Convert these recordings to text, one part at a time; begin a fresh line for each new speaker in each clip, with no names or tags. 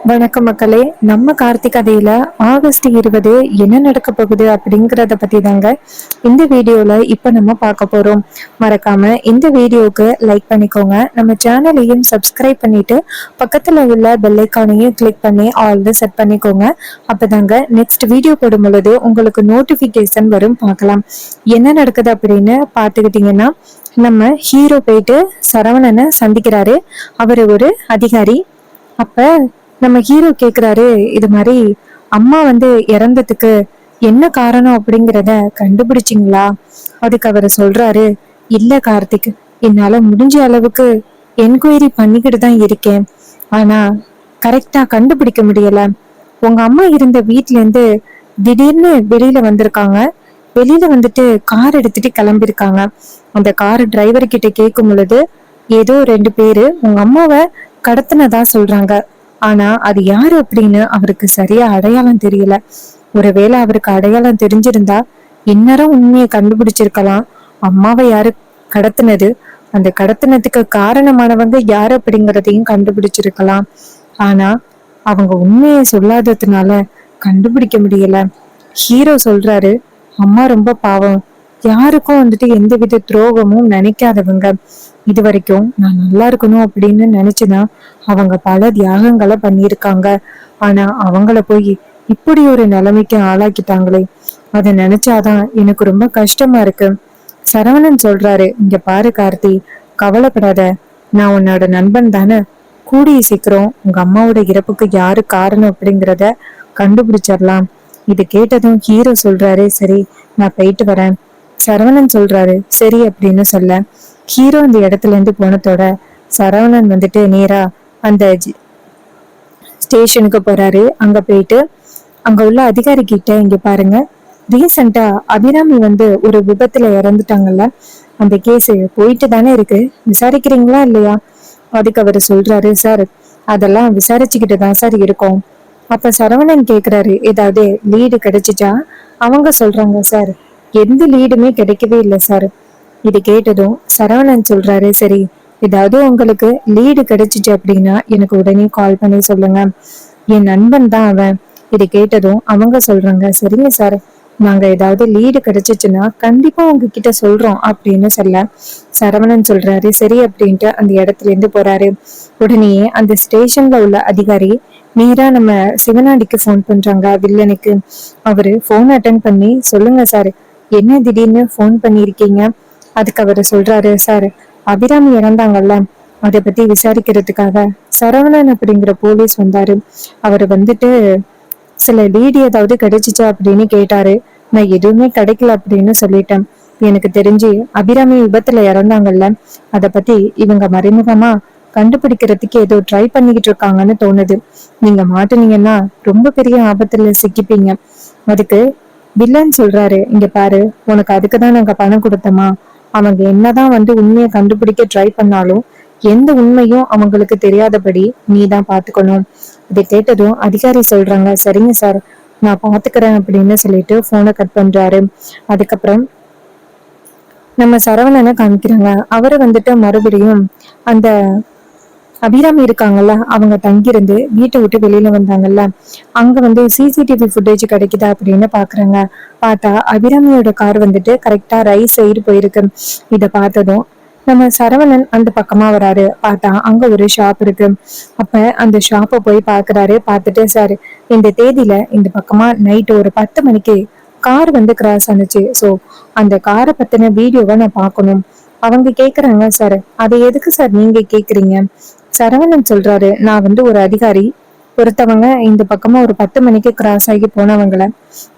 வணக்கம் மக்களே. நம்ம கார்த்திக் கதையில ஆகஸ்ட் 20 என்ன நடக்க போகுது அப்படிங்கறத பத்தி தாங்க இந்த வீடியோல இப்ப நம்ம பார்க்க போறோம். மறக்காம இந்த வீடியோக்கு லைக் பண்ணிக்கோங்க, நம்ம சேனலையும் சப்ஸ்கிரைப் பண்ணிட்டு பக்கத்துல உள்ள பெல் ஐக்கானையும் கிளிக் பண்ணி ஆல் செட் பண்ணிக்கோங்க. அப்பதாங்க நெக்ஸ்ட் வீடியோ போடும் பொழுது உங்களுக்கு நோட்டிபிகேஷன் வரும். பார்க்கலாம் என்ன நடக்குது அப்படின்னு பார்த்துக்கிட்டீங்கன்னா, நம்ம ஹீரோ போயிட்டு சரவணனை சந்திக்கிறாரு. அவரு ஒரு அதிகாரி. அப்ப நம்ம ஹீரோ கேக்குறாரு, இது மாதிரி அம்மா இறந்ததுக்கு என்ன காரணம் அப்படிங்கிறத கண்டுபிடிச்சிங்களா? அதுக்கு அவரு சொல்றாரு, இல்ல கார்த்திக், என்னால முடிஞ்ச அளவுக்கு என்கொயரி பண்ணிக்கிட்டு தான் இருக்கேன், ஆனா கரெக்டா கண்டுபிடிக்க முடியல. உங்க அம்மா இருந்த வீட்ல இருந்து திடீர்னு வெளியில வந்திருக்காங்க. வெளியில வந்துட்டு கார் எடுத்துட்டு கிளம்பிருக்காங்க. அந்த கார் டிரைவர் கிட்ட கேட்கும் பொழுது ஏதோ 2 பேரு உங்க அம்மாவை கடத்தினதா சொல்றாங்க. ஆனா அது யாரு அப்படின்னு அவருக்கு சரியா அடையாளம் தெரியல. ஒருவேளை அவருக்கு அடையாளம் தெரிஞ்சிருந்தா இந்நேரம் உண்மையை கண்டுபிடிச்சிருக்கலாம். அம்மாவை யாரு கடத்தினது, அந்த கடத்தினதுக்கு காரணமானவங்க யாரு அப்படிங்கிறதையும் கண்டுபிடிச்சிருக்கலாம். ஆனா அவங்க உண்மையை சொல்லாததுனால கண்டுபிடிக்க முடியல. ஹீரோ சொல்றாரு, அம்மா ரொம்ப பாவம், யாருக்கும் எந்தவித துரோகமும் நினைக்காதவங்க. இது வரைக்கும் நான் நல்லா இருக்கணும் அப்படின்னு நினைச்சுதான் அவங்க பல தியாகங்களை பண்ணியிருக்காங்க. ஆனா அவங்கள போய் இப்படி ஒரு நிலைமைக்கு ஆளாக்கிட்டாங்களே, அதை நினைச்சாதான் எனக்கு ரொம்ப கஷ்டமா இருக்கு. சரவணன் சொல்றாரு, இங்க பாரு கார்த்தி, கவலைப்படாத, நான் உன்னோட நண்பன் தானே. கூடிய சீக்கிரம் உங்க அம்மாவோட இறப்புக்கு யாரு காரணம் அப்படிங்கிறத கண்டுபிடிச்சிடலாம். இது கேட்டதும் ஹீரோ சொல்றாரு, சரி நான் போயிட்டு வரேன். சரவணன் சொல்றாரு, சரி அப்படின்னு சொல்ல ஹீரோ அந்த இடத்துல இருந்து போனதோட சரவணன் நேரா அந்த ஸ்டேஷனுக்கு போறாரு. அங்க போயிட்டு அங்க உள்ள அதிகாரி கிட்ட, இங்க பாருங்க, ரீசெண்டா அபிராமி ஒரு விபத்துல இறந்துட்டாங்கல்ல, அந்த கேஸ் போயிட்டு தானே இருக்கு, விசாரிக்கிறீங்களா இல்லையா? அதுக்கு அவரு சொல்றாரு, சார் அதெல்லாம் விசாரிச்சுக்கிட்டு தான் சார் இருக்கோம். அப்ப சரவணன் கேக்குறாரு, ஏதாவது லீடு கிடைச்சிச்சா? அவங்க சொல்றாங்க, சார் எந்த லீடுமே கிடைக்கவே இல்லை சார். இது கேட்டதும் சரவணன் சொல்றாரு, சரி ஏதாவது உங்களுக்கு லீடு கிடைச்சிச்சு அப்படின்னா எனக்கு உடனே கால் பண்ணி சொல்லுங்க, என் நண்பன் தான் அவன். இது கேட்டதும் அவங்க சொல்றாங்க, சரிங்க சார், நாங்க ஏதாவது லீடு கிடைச்சிச்சுன்னா கண்டிப்பா உங்ககிட்ட சொல்றோம் அப்படின்னு சொல்ல சரவணன் சொல்றாரு, சரி அப்படின்ட்டு அந்த இடத்துல இருந்து போறாரு. உடனே அந்த ஸ்டேஷன்ல உள்ள அதிகாரி நேரா நம்ம சிவனாடிக்கு போன் பண்றாங்க, வில்லனுக்கு. அவரு போன் அட்டன் பண்ணி, சொல்லுங்க சார், என்ன திடீர்னு போன் பண்ணிருக்கீங்க? அதுக்கு அவரு சொல்றாரு, சார் அபிராமி இறந்தாங்கல்ல, அதை பத்தி விசாரிக்கிறதுக்காக சரவணன் அப்படிங்கிற போலீஸ் வந்தாரு. அவரு சில லீடு ஏதாவது கிடைச்சிச்சா அப்படின்னு கேட்டாரு. நான் எதுவுமே கிடைக்கல அப்படின்னு சொல்லிட்டேன். எனக்கு தெரிஞ்சு அபிராமி விபத்துல இறந்தாங்கல்ல, அத பத்தி இவங்க மறைமுகமா கண்டுபிடிக்கிறதுக்கு ஏதோ ட்ரை பண்ணிக்கிட்டு இருக்காங்கன்னு தோணுது. நீங்க மாட்டுனீங்கன்னா ரொம்ப பெரிய ஆபத்துல சிக்கிப்பீங்க. அதுக்கு வில்லன் சொல்றாரு, இங்க பாரு, உனக்கு அதுக்குதான் நாங்க பணம் கொடுத்தோமா? அவங்க என்னதான் உண்மையை கண்டுபிடிக்க ட்ரை பண்ணாலும் எந்த உண்மையும் அவங்களுக்கு தெரியாதபடி நீ தான் பாத்துக்கணும். இதை கேட்டதும் அதிகாரி சொல்றாங்க, சரிங்க சார், நான் பாத்துக்கிறேன் அப்படின்னு சொல்லிட்டு போனை கட் பண்றாரு. அதுக்கப்புறம் நம்ம சரவணனை காமிக்கிறாங்க. அவரை மறுபடியும் அந்த அபிராமி இருக்காங்கல்ல, அவங்க தங்கியிருந்து வீட்டை விட்டு வெளியில வந்தாங்கல்ல, அங்க சிசிடிவி ஃபுட்டேஜ் கிடைக்குதா அப்படின்னு பாக்குறாங்க. பார்த்தா அபிராமியோட கார் கரெக்டா ரைட் சைடு போயிருக்கு. இத பார்த்ததும் நம்ம சரவணன் அந்த பக்கமா வராரு. பார்த்தா அங்க ஒரு ஷாப் இருக்கு. அப்ப அந்த ஷாப்பை போய் பாக்குறாரு. பார்த்துட்டு, சார் இந்த தேதியில இந்த பக்கமா நைட் ஒரு 10 மணிக்கு கார் கிராஸ் ஆனிச்சு, சோ அந்த காரை பத்தின வீடியோவை நான் பார்க்கணும். அவங்க கேக்குறாங்க, சார் அதை எதுக்கு சார் நீங்க கேக்குறீங்க? சரவணன் சொல்றாரு, நான் ஒரு அதிகாரி, ஒருத்தவங்க இந்த பக்கமா ஒரு 10 மணிக்கு கிராஸ் ஆகி போனவங்கள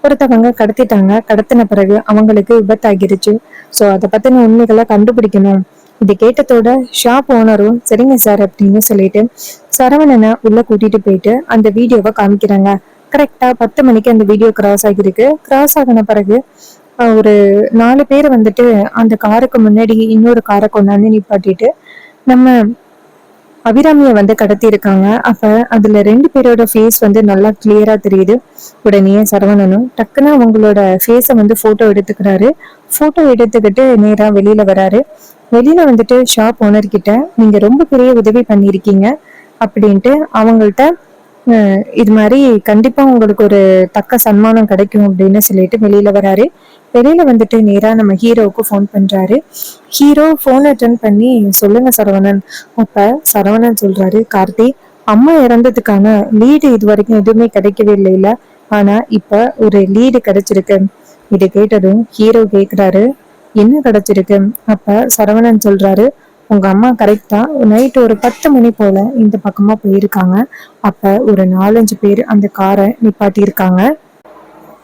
ஒருத்தவங்க கடத்திட்டாங்க. கடத்தின பிறகு அவங்களுக்கு விபத்தாகிருச்சு. சோ அதை பத்தின உண்மைகளை கண்டுபிடிக்கணும். இது கேட்டதோட ஷாப் ஓனரும் சரிங்க சார் அப்படின்னு சொல்லிட்டு சரவணனை உள்ள கூட்டிட்டு போயிட்டு அந்த வீடியோவை காமிக்கிறாங்க. கரெக்டா 10 மணிக்கு அந்த வீடியோ கிராஸ் ஆகிருக்கு. கிராஸ் ஆகின பிறகு ஒரு 4 பேர் அந்த காருக்கு முன்னாடி இன்னொரு காரை கொண்டாந்து நிப்பாட்டிட்டு நம்ம அபிராமிய கடத்தி இருக்காங்க. அப்ப அதுல 2 பேரோட ஃபேஸ் நல்லா கிளியரா தெரியுது. உடனே சரவணனும் டக்குன்னு அவங்களோட ஃபேஸ போட்டோ எடுத்துக்கிறாரு. போட்டோ எடுத்துக்கிட்டு நேரா வெளியில வராரு. வெளியில ஷாப் ஓனர் கிட்ட, நீங்க ரொம்ப பெரிய உதவி பண்ணிருக்கீங்க அப்படின்ட்டு அவங்கள்ட்ட இது மாதிரி கண்டிப்பா உங்களுக்கு ஒரு தக்க சன்மானம் கிடைக்கும் அப்படின்னு சொல்லிட்டு வெளியில வராரு. வெளியில வந்துட்டு நேரா நம்ம ஹீரோவுக்கு ஃபோன் பண்றாரு. ஹீரோ ஃபோன் அட்டன் பண்ணி, சொல்லுங்க சரவணன். அப்ப சரவணன் சொல்றாரு, கார்த்தி, அம்மா இறந்ததுக்கான லீடு இது வரைக்கும் எதுவுமே கிடைக்கவே இல்லைல்ல, ஆனா இப்ப ஒரு லீடு கிடைச்சிருக்கு. இது கேட்டதும் ஹீரோ கேக்குறாரு, என்ன கிடைச்சிருக்கு? அப்ப சரவணன் சொல்றாரு, உங்க அம்மா கரெக்டா நைட் ஒரு 10 மணி போல இந்த பக்கமா போயிருக்காங்க. அப்ப ஒரு 4-5 பேர் அந்த காரை நிப்பாட்டி இருக்காங்க.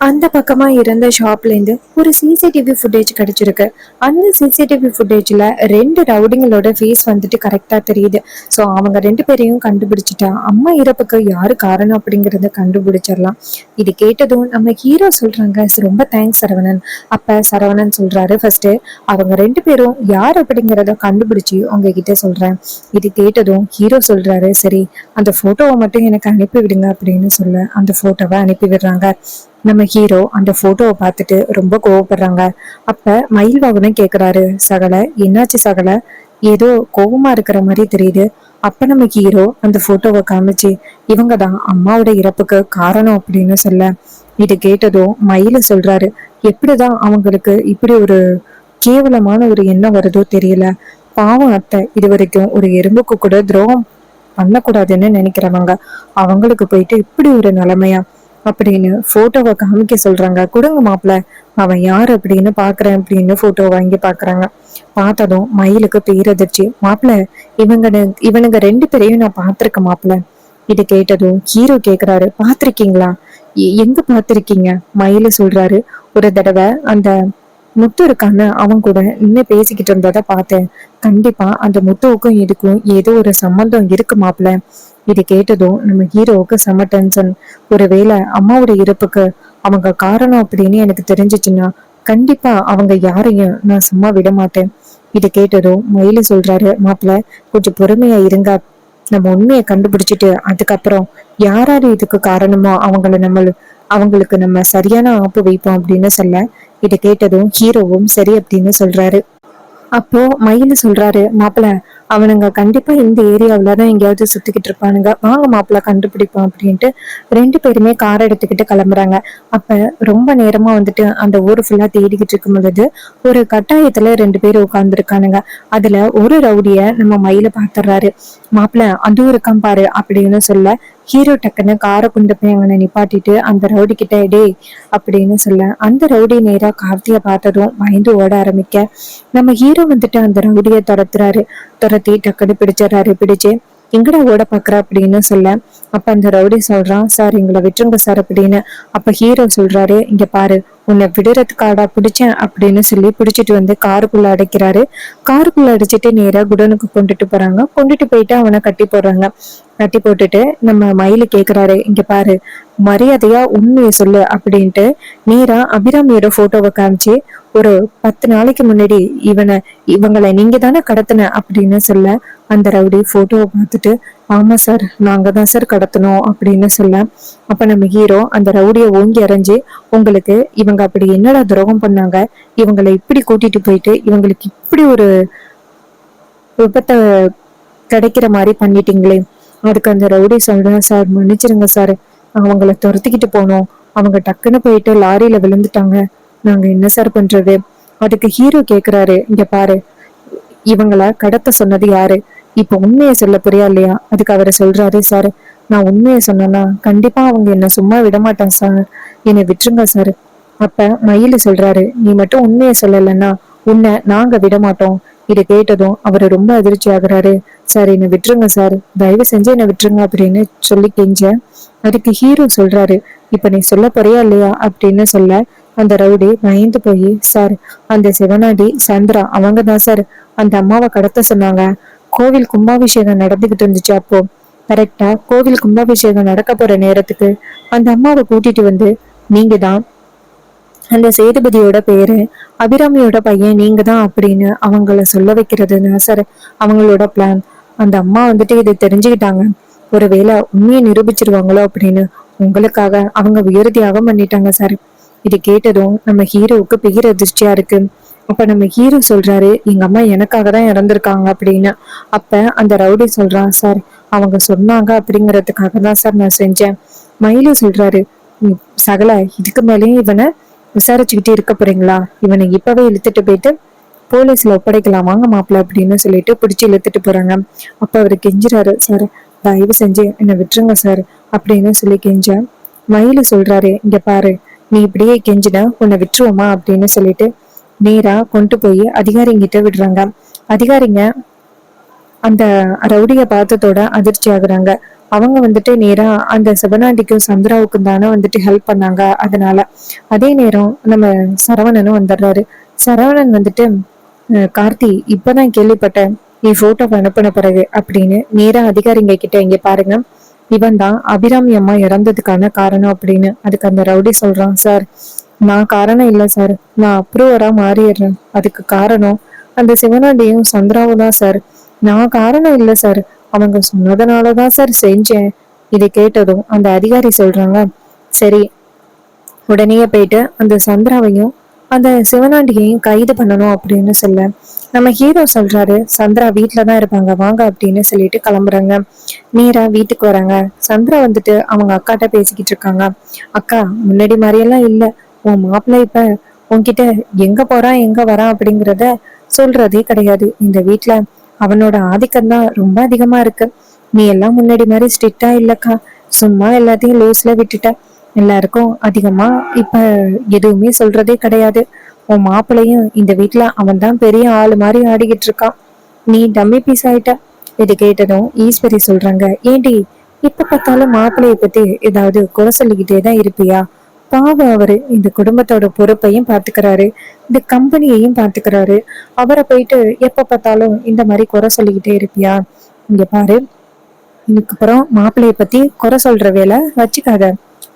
அந்த பக்கமா இருந்த ஷாப்ல இருந்து ஒரு சிசிடிவி ஃபுட்டேஜ் கிடைச்சிருக்கு. அந்த சிசிடிவி ஃபுட்டேஜ்ல 2 ரவுடிங்களோட ஃபேஸ் வந்துட்டு கரெக்டா தெரியுது. ஸோ அவங்க 2 பேரையும் கண்டுபிடிச்சிட்டா அம்மா இறப்புக்கு யாரு காரணம் அப்படிங்கறத கண்டுபிடிச்சிடலாம். இது கேட்டதும் நம்ம ஹீரோ சொல்றாங்க, ரொம்ப தேங்க்ஸ் சரவணன்." அப்ப சரவணன் சொல்றாரு, ஃபர்ஸ்ட் அவங்க 2 பேரும் யார் அப்படிங்கறத கண்டுபிடிச்சு உங்ககிட்ட சொல்றேன். இது கேட்டதும் ஹீரோ சொல்றாரு, சரி அந்த போட்டோவை மட்டும் எனக்கு அனுப்பி விடுங்க அப்படின்னு சொல்ல அந்த போட்டோவை அனுப்பி விடுறாங்க. நம்ம ஹீரோ அந்த போட்டோவை பார்த்துட்டு ரொம்ப கோவப்படுறாங்க. அப்ப மயில்வாகனும் கேக்குறாரு, சகல என்னாச்சு சகல, ஏதோ கோவமா இருக்கிற மாதிரி தெரியுது. அப்ப நம்ம ஹீரோ அந்த போட்டோவை காமிச்சு, இவங்க தான் அம்மாவோட இறப்புக்கு காரணம் அப்படின்னு சொல்ல, இது கேட்டதும் மயில சொல்றாரு, எப்படிதான் அவங்களுக்கு இப்படி ஒரு கேவலமான ஒரு எண்ணம் வருதோ தெரியல. பாவம் அத்தை, இது வரைக்கும் ஒரு எறும்புக்கு கூட துரோகம் பண்ணக்கூடாதுன்னு நினைக்கிறவங்க, அவங்களுக்கு போயிட்டு இப்படி ஒரு நிலைமையா அப்படின்னு போட்டோவை காமிக்க சொல்றாங்க. கொடுங்க மாப்பிள்ள, அவன் யாரு அப்படின்னு பாக்குறேன் அப்படின்னு போட்டோ வாங்கி பாக்குறாங்க. பார்த்ததும் மயிலுக்கு பேரதிர்ச்சி. மாப்பிள்ள, இவனுங்க 2 பேரையும் நான் பாத்திருக்கேன் மாப்பிள்ள. இது கேட்டதும் ஹீரோ கேக்குறாரு, பாத்திருக்கீங்களா? எங்க பாத்திருக்கீங்க? மயிலு சொல்றாரு, ஒரு தடவை அந்த முத்து இருக்கான்னு அவன் கூட நின்று பேசிக்கிட்டு இருந்ததை பார்த்தேன். கண்டிப்பா அந்த முத்துவுக்கும் இதுக்கும் ஏதோ ஒரு சம்பந்தம் இருக்கு மாப்பிள்ள. இது கேட்டதும் நம்ம ஹீரோவுக்கு செம டென்ஷன். ஒருவேளை அம்மாவோட இறப்புக்கு அவங்க காரணம் அப்படின்னு எனக்கு தெரிஞ்சிச்சுன்னா கண்டிப்பா அவங்க யாரையும் நான் சும்மா விட மாட்டேன். இது கேட்டதும் மயிலு சொல்றாரு, மாப்பிள்ள கொஞ்சம் பொறுமையா இருங்க. நம்ம உண்மையை கண்டுபிடிச்சிட்டு அதுக்கப்புறம் யாராரு இதுக்கு காரணமோ அவங்களுக்கு நம்ம சரியான ஆப்பு வைப்போம் அப்படின்னு சொல்ல, இதை கேட்டதும் ஹீரோவும் சரி அப்படின்னு சொல்றாரு. அப்போ மயிலு சொல்றாரு, மாப்பிள்ள அவனுங்க கண்டிப்பா இந்த ஏரியாவிலதான் எங்கேயாவது சுத்திக்கிட்டு இருப்பானுங்க, வாங்க மாப்பிள்ள கண்டுபிடிப்போம் அப்படின்ட்டு 2 பேருமே கார் எடுத்துக்கிட்டு கிளம்புறாங்க. அப்ப ரொம்ப நேரமா வந்துட்டு அந்த ஊரு ஃபுல்லா தேடிக்கிட்டு இருக்கும் பொழுது ஒரு கட்டாயத்துல 2 பேர் உட்கார்ந்துருக்கானுங்க. அதுல ஒரு ரவுடிய நம்ம மயில பாத்துறாரு. மாப்பிள்ள அதுவும் இருக்கான் பாரு அப்படின்னு சொல்ல, ஹீரோ டக்குன்னு காரை கொண்டு போய் அவனை நிப்பாட்டிட்டு அந்த ரவுடி கிட்ட, டே அப்படின்னு சொல்ல, அந்த ரவுடி நேரா கார்த்திய பார்த்ததும் பயந்து ஓட ஆரம்பிக்க, நம்ம ஹீரோ வந்துட்டு அந்த ரவுடிய துரத்தி டக்குன்னு பிடிச்சிடறாரு. பிடிச்சு, எங்கடா ஓட பாக்குற அப்படின்னு சொல்ல, அப்ப அந்த ரவுடி சொல்றான், சார் எங்களை விட்டுருங்க சார் அப்படின்னு. அப்ப ஹீரோ சொல்றாரு, இங்க பாரு, உன்னை விடுறதுக்காடா பிடிச்சேன் அப்படின்னு சொல்லி பிடிச்சிட்டு வந்து காருக்குள்ள அடைக்கிறாரு. காருக்குள்ள அடைச்சிட்டு நேரா குடனுக்கு கொண்டுட்டு போறாங்க. கொண்டுட்டு போயிட்டு அவனை கட்டி போடுறாங்க. கட்டி போட்டுட்டு நம்ம மயிலு கேக்குறாரு, இங்க பாரு, மரியாதையா உண்மையை சொல்லு அப்படின்ட்டு நேரா அபிராமியோட போட்டோவை காமிச்சு, ஒரு 10 நாளைக்கு முன்னாடி இவங்களை நீங்க தானே கடத்தின அப்படின்னு சொல்ல, அந்த ரவுடி போட்டோவை பார்த்துட்டு, ஆமா சார் நாங்க தான் சார் கடத்தணும் அப்படின்னு சொல்ல, அப்ப நம்ம ஹீரோ அந்த ரவுடிய ஓங்கி அரைஞ்சு, உங்களுக்கு இவங்க அப்படி என்னடா துரோகம் பண்ணாங்க, இவங்களை இப்படி கூட்டிட்டு போயிட்டு இவங்களுக்கு இப்படி ஒரு விபத்தை கிடைக்கிற மாதிரி பண்ணிட்டீங்களே. அதுக்கு அந்த ரவுடி சொல்றேன், சார் மன்னிச்சிருங்க சார், அவங்கள துரத்திக்கிட்டு போனோம், அவங்க டக்குன்னு போயிட்டு லாரியில விழுந்துட்டாங்க, நாங்க என்ன சார் பண்றது. அதுக்கு ஹீரோ கேக்குறாரு, இங்க பாரு, இவங்கள கடத்த சொன்னது யாரு, இப்ப உண்மையை சொல்ல புரியா இல்லையா. அதுக்கு அவரை சொல்றாரு, சார் நான் உண்மையை சொன்னேன்னா கண்டிப்பா அவங்க என்ன சும்மா விட மாட்டாங்க சார், என்னை விட்டுருங்க சார். அப்ப மயிலு சொல்றாரு, நீ மட்டும் உண்மையை சொல்லலைன்னா உன்னை நாங்க விட மாட்டோம். இதை கேட்டதும் அவரு ரொம்ப அதிர்ச்சி ஆகுறாரு. சார் என்னை விட்டுருங்க சார், தயவு செஞ்சு என்னை விட்டுருங்க அப்படின்னு சொல்லி கெஞ்ச, அதுக்கு ஹீரோ சொல்றாரு, இப்ப நீ சொல்ல போறியா இல்லையா அப்படின்னு சொல்ல, அந்த ரவுடி பயந்து போய், சார் அந்த சிவனாடி சந்திரா அவங்க தான் சார் அந்த அம்மாவை கடத்த சொன்னாங்க. கோவில் கும்பாபிஷேகம் நடந்துகிட்டு இருந்துச்சு. அப்போ கரெக்டா கோவில் கும்பாபிஷேகம் நடக்க போற நேரத்துக்கு அந்த அம்மாவை கூட்டிட்டு வந்து, நீங்க தான் அந்த சேதுபதியோட பேரு, அபிராமியோட பையன் நீங்க தான் அப்படின்னு அவங்கள சொல்ல வைக்கிறதுனா சார் அவங்களோட பிளான். அந்த அம்மா வந்துட்டு இதை தெரிஞ்சுக்கிட்டாங்க, ஒருவேளை உண்மையை நிரூபிச்சிருவாங்களோ அப்படின்னு உங்களுக்காக அவங்க உயிர் தியாகம் பண்ணிட்டாங்க சார். இது கேட்டதும் நம்ம ஹீரோவுக்கு பெரிய அதிர்ச்சியா இருக்கு. அப்ப நம்ம ஹீரோ சொல்றாரு, எங்க அம்மா எனக்காக தான் இறந்திருக்காங்க அப்படின்னு. அப்ப அந்த ரவுடி சொல்றான், சார் அவங்க சொன்னாங்க அப்படிங்கறதுக்காக தான் சார் நான் செஞ்சேன். மயிலு சொல்றாரு, சகல இதுக்கு மேலேயும் இவனை விசாரிச்சுக்கிட்டே இருக்க போறீங்களா? இவனை இப்பவே இழுத்துட்டு போயிட்டு போலீஸ்ல ஒப்படைக்கலாம் வாங்க மாப்பிள்ள அப்படின்னு சொல்லிட்டு பிடிச்சி இழுத்துட்டு போறாங்க. அப்ப அவரு கெஞ்சுறாரு, சார் தயவு செஞ்சு என்னை விட்டுருங்க சார் அப்படின்னு சொல்லி கெஞ்ச மயிலு சொல்றாரு, இங்க பாரு நீ இப்படியே கெஞ்சினா உன்னை விட்டுருவோமா அப்படின்னு சொல்லிட்டு நேரா கொண்டு போய் அதிகாரிங்கிட்ட விடுறாங்க. அதிகாரிங்க அந்த ரவுடிய பார்த்ததோட அதிர்ச்சி ஆகுறாங்க. அவங்க வந்துட்டு நேரா அந்த சிவனாண்டிக்கும் சந்திராவுக்கும் தானே வந்துட்டு ஹெல்ப் பண்ணாங்க. அதனால அதே நேரம் நம்ம சரவணனும் வந்துடுறாரு. சரவணன் வந்துட்டு கார்த்தி இப்பதான் கேள்விப்பட்டேன் நீ போட்டோ அனுப்பின பிறகு அப்படின்னு நேரா அதிகாரிங்க கிட்ட இங்க பாருங்க, இவன் தான் அபிராமி அம்மா இறந்ததுக்கான காரணம் அப்படின்னு. அதுக்கு அந்த ரவுடி சொல்றான், சார் நான் காரணம் இல்லை சார், நான் அப்ரூவரா மாறிடுறேன். அதுக்கு காரணம் அந்த சிவனாண்டியும் சந்திராவும் தான் சார். நான் காரணம் இல்லை சார், அவங்க சொன்னதுனாலதான் சார் செஞ்சேன். இதை கேட்டதும் அந்த அதிகாரி சொல்றாங்க, சரி உடனே போயிட்டு அந்த சந்திராவையும் அந்த சிவனாண்டியையும் கைது பண்ணணும் அப்படின்னு சொல்ல நம்ம ஹீரோ சொல்றாரு, சந்திரா வீட்டுலதான் இருப்பாங்க வாங்க அப்படின்னு சொல்லிட்டு கிளம்புறாங்க. நேரா வீட்டுக்கு வராங்க. சந்திரா வந்துட்டு அவங்க அக்காட்ட பேசிக்கிட்டு இருக்காங்க. அக்கா முன்னாடி மாதிரியெல்லாம் இல்ல, உன் மாப்பிள்ளை இப்ப உன்கிட்ட எங்க போறான் எங்க வரான் அப்படிங்கிறத சொல்றதே கிடையாது. இந்த வீட்டுல அவனோட ஆதிக்கம் தான் ரொம்ப அதிகமா இருக்கு. நீ எல்லாம் முன்னாடி மாதிரி ஸ்ட்ரிக்டா இல்லக்கா, சும்மா எல்லாத்தையும் லூஸ்ல விட்டுட்ட. எல்லாருக்கும் அதிகமா இப்ப எதுவுமே சொல்றதே கிடையாது. உன் மாப்பிள்ளையும் இந்த வீட்டுல அவன் தான் பெரிய ஆளு மாதிரி ஆடிக்கிட்டு இருக்கான். நீ டம்மி பீஸ் ஆயிட்ட. இது கேட்டதும் ஈஸ்வரி சொல்றாங்க, ஏண்டி இப்ப பார்த்தாலும் மாப்பிள்ளைய பத்தி ஏதாவது குறை சொல்லிக்கிட்டே தான் இருப்பியா? பாவம் அவரு இந்த குடும்பத்தோட பொறுப்பையும் பாத்துக்கிறாரு, இந்த கம்பெனியையும் பாத்துக்கிறாரு. அவரை போயிட்டு எப்ப பார்த்தாலும் இந்த மாதிரி குறை சொல்லிக்கிட்டே இருப்பியா? இங்க பாரு, இதுக்கப்புறம் மாப்பிள்ளைய பத்தி குறை சொல்ற வேலை வச்சுக்காத.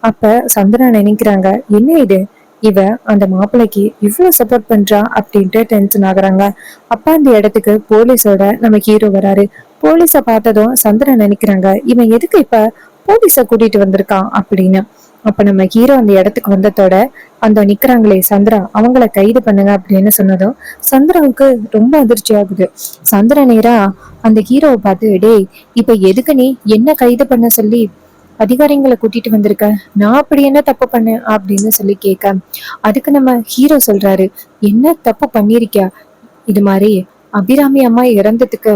அப்ப சந்திரா நினைக்கிறாங்க, என்ன இது இவ அந்த மாப்பிள்ளைக்கு இவ்வளவு சப்போர்ட் பண்றா அப்படின்ட்டு டென்ஷன் ஆகுறாங்க. அப்ப அந்த இடத்துக்கு போலீஸோட நம்ம ஹீரோ வராரு. போலீஸ பார்த்ததும் சந்திரா நினைக்கிறாங்க, இவன் எதுக்கு இப்ப போலீஸ கூட்டிட்டு வந்திருக்கான் அப்படின்னு. அப்ப நம்ம ஹீரோ அந்த இடத்துக்கு வந்ததோட அந்த நிக்கிறாங்களே சந்திரா அவங்கள கைது பண்ணுங்க அப்படின்னு சொன்னதும் சந்திராவுக்கு ரொம்ப அதிர்ச்சி ஆகுது. சந்திரா நேரா அந்த ஹீரோவை பார்த்து, டேய் இப்ப எதுக்கு நீ என்ன கைது பண்ண சொல்லி அதிகாரிங்களை கூட்டிட்டு வந்திருக்க? நான் அப்படி என்ன தப்பு பண்ணேன் அப்படின்னு சொல்லி கேட்க அதுக்கு நம்ம ஹீரோ சொல்றாரு, என்ன தப்பு பண்ணிருக்கியா? இது மாதிரி அபிராமி அம்மா இறந்ததுக்கு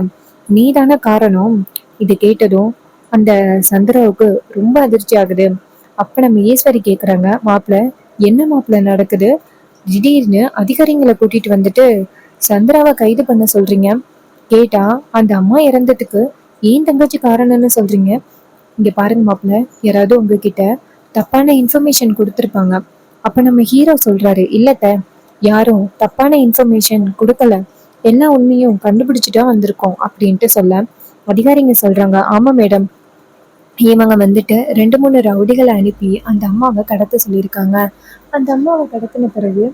நீ தானே காரணம். இது கேட்டதும் அந்த சந்திராவுக்கு ரொம்ப அதிர்ச்சி ஆகுது. அப்ப நம்ம ஈஸ்வரி கேக்குறாங்க, மாப்பிள்ள என்ன மாப்பிள்ள நடக்குது? திடீர்னு அதிகாரிங்களை கூட்டிட்டு வந்துட்டு சந்திராவை கைது பண்ண சொல்றீங்க. கேட்டா அந்த அம்மா இறந்ததுக்கு ஏன் தங்கச்சி காரணம்னு சொல்றீங்க. இங்க பாருங்க மாப்பிள்ள, யாராவது உங்ககிட்ட தப்பான இன்ஃபர்மேஷன் கொடுத்துருப்பாங்க. அப்ப நம்ம ஹீரோ சொல்றாரு, இல்லத்த யாரும் தப்பான இன்ஃபர்மேஷன் கொடுக்கல, எல்லா உண்மையும் கண்டுபிடிச்சுட்டா வந்திருக்கோம் அப்படின்ட்டு சொல்ல அதிகாரிங்க சொல்றாங்க, ஆமா மேடம், இவங்க வந்துட்டு 2 3 ரவுடிகளை அனுப்பி அந்த அம்மாவை கடத்த சொல்லியிருக்காங்க. அந்த அம்மாவை கடத்தின பிறகு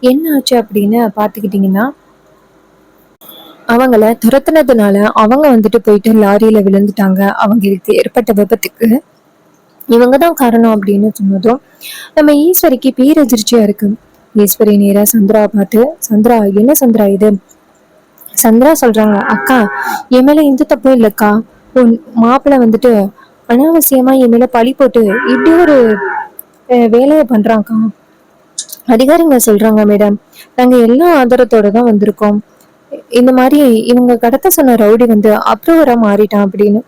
என்ன ஆச்சு அப்படின்னு பாத்துக்கிட்டீங்கன்னா, அவங்கள துரத்துனதுனால அவங்க வந்துட்டு போயிட்டு லாரியில விழுந்துட்டாங்க. அவங்களுக்கு ஏற்பட்ட விபத்துக்கு இவங்கதான் காரணம் அப்படின்னு சொன்னதும் நம்ம ஈஸ்வரிக்கு பேரதிர்ச்சியா இருக்கு. ஈஸ்வரி நேரா சந்திரா பார்த்து, சந்திரா என்ன சந்திரா இது? சந்திரா சொல்றாங்க, அக்கா என் மேல எந்த தப்பும் இல்லக்கா, உன் மாப்பிள்ள வந்துட்டு அனாவசியமா என் மேல பழி போட்டு இப்படி ஒரு வேலையை பண்றாங்கக்கா. அதிகாரிங்க சொல்றாங்க, மேடம் நாங்க எல்லா ஆதாரத்தோட தான் வந்திருக்கோம். இந்த மாதிரி இவங்க கடத்த சொன்ன ரவுடி வந்து அப்ரூவரா மாறிட்டான் அப்படின்னு.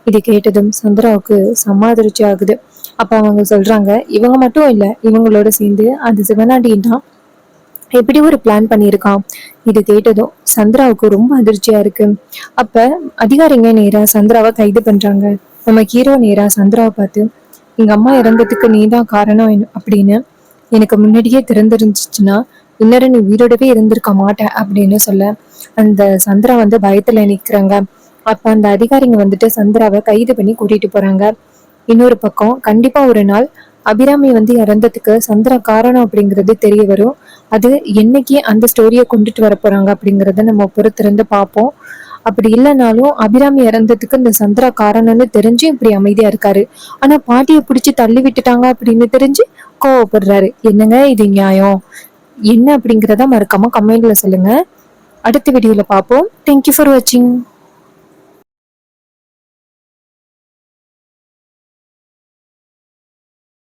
இது கேட்டதும் சந்திராவுக்கு சமாதிருச்சி ஆகுது. அப்ப அவங்க சொல்றாங்க, இவங்க மட்டும் இல்ல, இவங்களோட சேர்ந்து அந்த சிவனாண்டியும் தான் எப்படி ஒரு பிளான் பண்ணியிருக்கான். இது கேட்டதும் சந்திராவுக்கு ரொம்ப அதிர்ச்சியா இருக்கு. அப்ப அதிகாரிங்க நேரா சந்திராவை கைது பண்றாங்க. நம்ம ஹீரோ நேரா சந்திராவை பார்த்து, எங்க அம்மா இறந்ததுக்கு நீதான் காரணம் அப்படின்னு எனக்கு முன்னாடியே தெரிஞ்சிருந்துச்சுன்னா இன்னொரு நீ உயிரோடவே இருந்திருக்க மாட்டேன் அப்படின்னு சொல்ல அந்த சந்திரா வந்து பயத்துல நிக்கிறாங்க. அப்ப அந்த அதிகாரிங்க வந்துட்டு சந்திராவை கைது பண்ணி கூட்டிட்டு போறாங்க. இன்னொரு பக்கம் கண்டிப்பா ஒரு நாள் அபிராமி வந்து இறந்ததுக்கு சந்திரா காரணம் அப்படிங்கிறது தெரிய வரும். அது என்னைக்கு அந்த ஸ்டோரியை கொண்டுட்டு வர போறாங்க அப்படிங்கறத நம்ம பொறுத்திருந்து பார்ப்போம். அப்படி இல்லைனாலும் அபிராமி இறந்ததுக்கு இந்த சந்திரா காரணம்னு தெரிஞ்சு இப்படி அமைதியா இருக்காரு. ஆனா பாட்டியை பிடிச்சி தள்ளி விட்டுட்டாங்க அப்படின்னு தெரிஞ்சு கோவப்படுறாரு. என்னங்க இது நியாயம்? என்ன அப்படிங்கிறத மறக்காம கமெண்ட்ல சொல்லுங்க. அடுத்த வீடியோல பார்ப்போம். தேங்க்யூ ஃபார் வாட்சிங்.